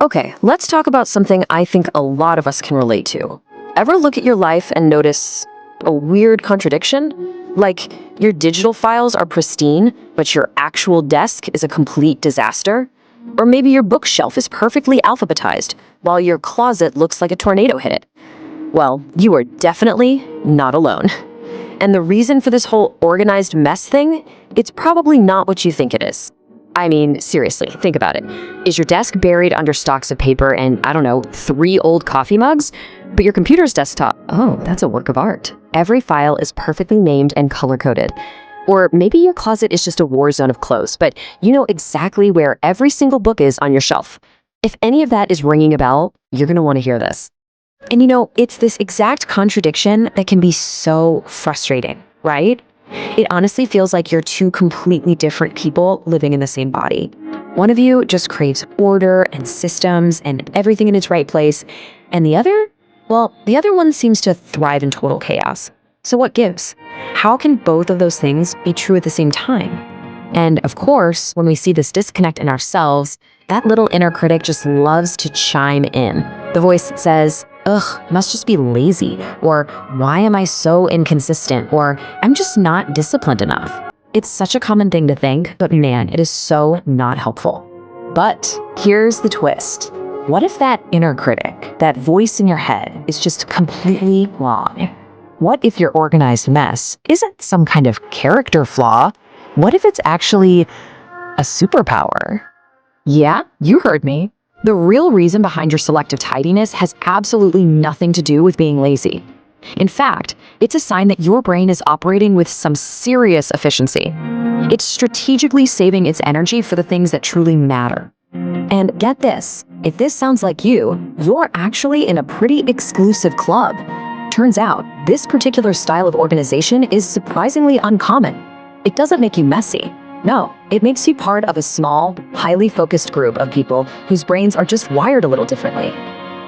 Okay, let's talk about something I think a lot of us can relate to. Ever look at your life and notice a weird contradiction? Like, your digital files are pristine, but your actual desk is a complete disaster? Or maybe your bookshelf is perfectly alphabetized, while your closet looks like a tornado hit it. Well, you are definitely not alone. And the reason for this whole organized mess thing, it's probably not what you think it is. I mean, seriously, think about it. Is your desk buried under stacks of paper and, I don't know, 3 old coffee mugs? But your computer's desktop, oh, that's a work of art. Every file is perfectly named and color-coded. Or maybe your closet is just a war zone of clothes, but you know exactly where every single book is on your shelf. If any of that is ringing a bell, you're going to want to hear this. And you know, it's this exact contradiction that can be so frustrating, right? It honestly feels like you're two completely different people living in the same body. One of you just craves order and systems and everything in its right place, and the other, well, the other one seems to thrive in total chaos. So what gives? How can both of those things be true at the same time? And of course, when we see this disconnect in ourselves, that little inner critic just loves to chime in. The voice that says, ugh, must just be lazy, or why am I so inconsistent, or I'm just not disciplined enough. It's such a common thing to think, but man, it is so not helpful. But here's the twist. What if that inner critic, that voice in your head, is just completely wrong? What if your organized mess isn't some kind of character flaw? What if it's actually a superpower? Yeah, you heard me. The real reason behind your selective tidiness has absolutely nothing to do with being lazy. In fact, it's a sign that your brain is operating with some serious efficiency. It's strategically saving its energy for the things that truly matter. And get this, if this sounds like you're actually in a pretty exclusive club. Turns out, this particular style of organization is surprisingly uncommon. It doesn't make you messy. No, it makes you part of a small, highly focused group of people whose brains are just wired a little differently.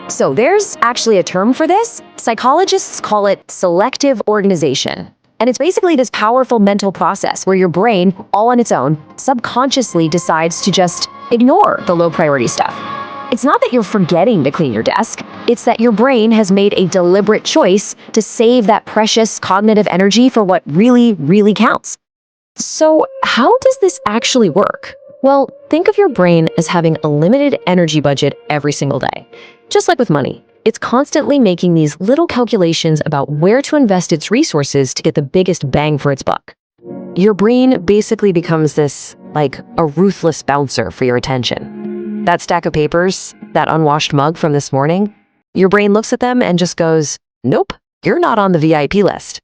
So there's actually a term for this. Psychologists call it selective organization. And it's basically this powerful mental process where your brain, all on its own, subconsciously decides to just ignore the low priority stuff. It's not that you're forgetting to clean your desk. It's that your brain has made a deliberate choice to save that precious cognitive energy for what really, really counts. So how does this actually work? Well, think of your brain as having a limited energy budget every single day. Just like with money, it's constantly making these little calculations about where to invest its resources to get the biggest bang for its buck. Your brain basically becomes this, like, a ruthless bouncer for your attention. That stack of papers, that unwashed mug from this morning, your brain looks at them and just goes, nope, you're not on the VIP list.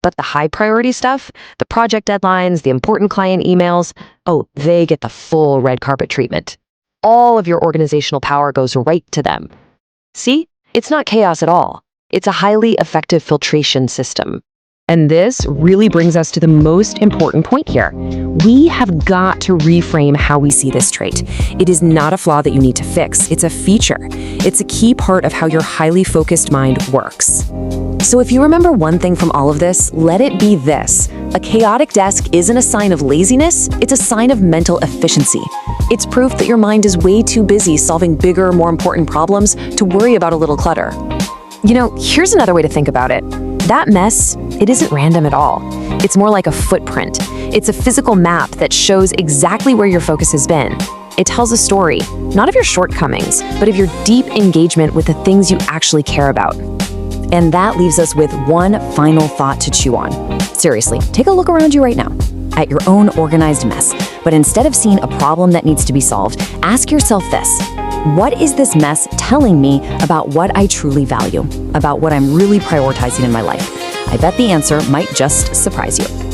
But the high priority stuff, the project deadlines, the important client emails, oh, they get the full red carpet treatment. All of your organizational power goes right to them. See, it's not chaos at all. It's a highly effective filtration system. And this really brings us to the most important point here. We have got to reframe how we see this trait. It is not a flaw that you need to fix. It's a feature. It's a key part of how your highly focused mind works. So if you remember one thing from all of this, let it be this. A chaotic desk isn't a sign of laziness, it's a sign of mental efficiency. It's proof that your mind is way too busy solving bigger, more important problems to worry about a little clutter. You know, here's another way to think about it. That mess, it isn't random at all. It's more like a footprint. It's a physical map that shows exactly where your focus has been. It tells a story, not of your shortcomings, but of your deep engagement with the things you actually care about. And that leaves us with one final thought to chew on. Seriously, take a look around you right now at your own organized mess. But instead of seeing a problem that needs to be solved, ask yourself this. What is this mess telling me about what I truly value, about what I'm really prioritizing in my life? I bet the answer might just surprise you.